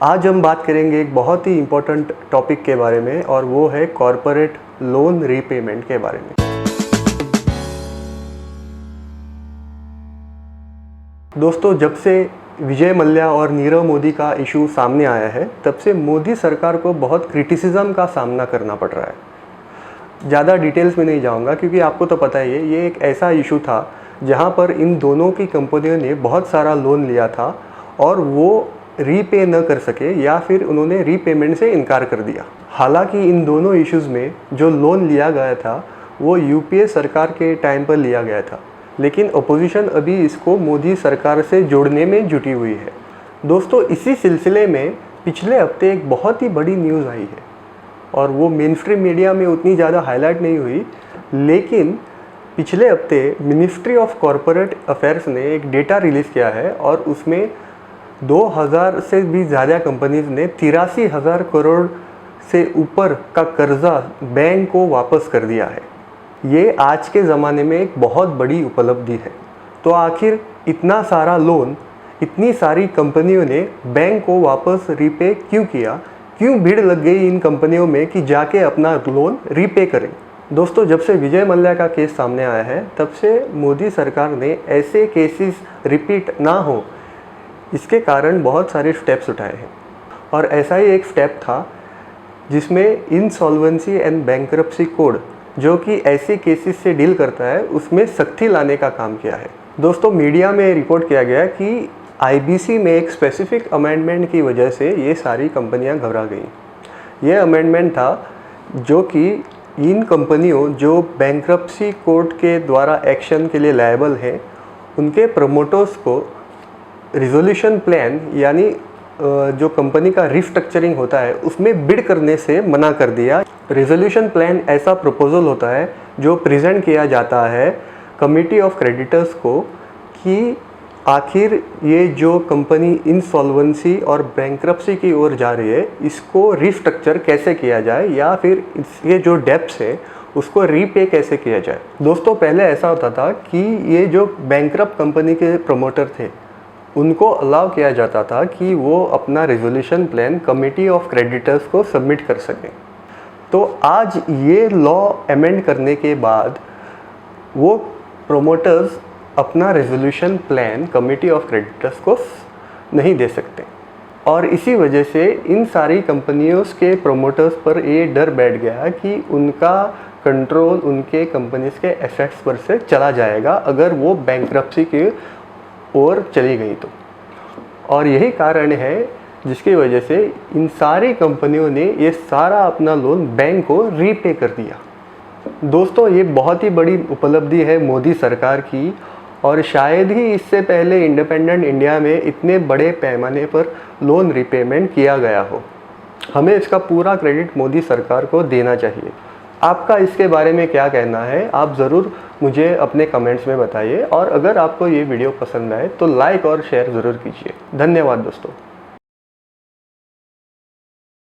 आज हम बात करेंगे एक बहुत ही इम्पोर्टेंट टॉपिक के बारे में और वो है कॉरपोरेट लोन रीपेमेंट के बारे में। दोस्तों, जब से विजय मल्ल्या और नीरव मोदी का इशू सामने आया है तब से मोदी सरकार को बहुत क्रिटिसिज्म का सामना करना पड़ रहा है। ज़्यादा डिटेल्स में नहीं जाऊंगा क्योंकि आपको तो पता ही है, ये एक ऐसा इशू था जहां पर इन दोनों की कंपनियों ने बहुत सारा लोन लिया था और वो रीपे न कर सके या फिर उन्होंने रीपेमेंट से इनकार कर दिया। हालांकि इन दोनों इश्यूज़ में जो लोन लिया गया था वो यूपीए सरकार के टाइम पर लिया गया था, लेकिन अपोजिशन अभी इसको मोदी सरकार से जोड़ने में जुटी हुई है। दोस्तों, इसी सिलसिले में पिछले हफ्ते एक बहुत ही बड़ी न्यूज़ आई है और वो मेन स्ट्रीम मीडिया में उतनी ज़्यादा हाईलाइट नहीं हुई, लेकिन पिछले हफ्ते मिनिस्ट्री ऑफ कॉरपोरेट अफेयर्स ने एक डेटा रिलीज़ किया है और उसमें 2000 से भी ज़्यादा कंपनीज ने 83,000 करोड़ से ऊपर का कर्जा बैंक को वापस कर दिया है। ये आज के ज़माने में एक बहुत बड़ी उपलब्धि है। तो आखिर इतना सारा लोन इतनी सारी कंपनियों ने बैंक को वापस रीपे क्यों किया, क्यों भीड़ लग गई इन कंपनियों में कि जाके अपना लोन रीपे करें। दोस्तों, जब से विजय मल्ल्या का केस सामने आया है तब से मोदी सरकार ने ऐसे केसेस रिपीट ना हो इसके कारण बहुत सारे स्टेप्स उठाए हैं और ऐसा ही एक स्टेप था जिसमें इंसॉल्वेंसी एंड बैंक्रप्सी कोड, जो कि ऐसे केसेस से डील करता है, उसमें सख्ती लाने का काम किया है। दोस्तों, मीडिया में रिपोर्ट किया गया कि आईबीसी में एक स्पेसिफिक अमेंडमेंट की वजह से ये सारी कंपनियां घबरा गईं। ये अमेंडमेंट था जो कि इन कंपनियों जो बैंक्रप्सी कोर्ट के द्वारा एक्शन के लिए लायबल हैं उनके प्रमोटर्स को रिजोल्यूशन प्लान यानी जो कंपनी का रिस्ट्रक्चरिंग होता है उसमें बिड करने से मना कर दिया। रिजोल्यूशन प्लान ऐसा प्रपोजल होता है जो प्रेजेंट किया जाता है कमिटी ऑफ क्रेडिटर्स को कि आखिर ये जो कंपनी इंसॉल्वेंसी और बैंक्रप्सी की ओर जा रही है इसको रिस्ट्रक्चर कैसे किया जाए या फिर इसके जो डेब्ट्स है उसको रीपे कैसे किया जाए। दोस्तों, पहले ऐसा होता था कि ये जो बैंक्रप्ट कंपनी के प्रमोटर थे उनको अलाउ किया जाता था कि वो अपना resolution plan committee of creditors को सबमिट कर सकें। तो आज ये लॉ अमेंड करने के बाद वो प्रोमोटर्स अपना resolution plan committee of creditors को नहीं दे सकते और इसी वजह से इन सारी कंपनियों के प्रोमोटर्स पर ये डर बैठ गया कि उनका कंट्रोल उनके कंपनीज के एसेट्स पर से चला जाएगा अगर वो बैंक्रप्सी के और चली गई तो। और यही कारण है जिसकी वजह से इन सारी कंपनियों ने ये सारा अपना लोन बैंक को रीपे कर दिया। दोस्तों, ये बहुत ही बड़ी उपलब्धि है मोदी सरकार की और शायद ही इससे पहले इंडिपेंडेंट इंडिया में इतने बड़े पैमाने पर लोन रीपेमेंट किया गया हो। हमें इसका पूरा क्रेडिट मोदी सरकार को देना चाहिए। आपका इसके बारे में क्या कहना है, आप ज़रूर मुझे अपने कमेंट्स में बताइए और अगर आपको ये वीडियो पसंद आए तो लाइक और शेयर ज़रूर कीजिए। धन्यवाद दोस्तों।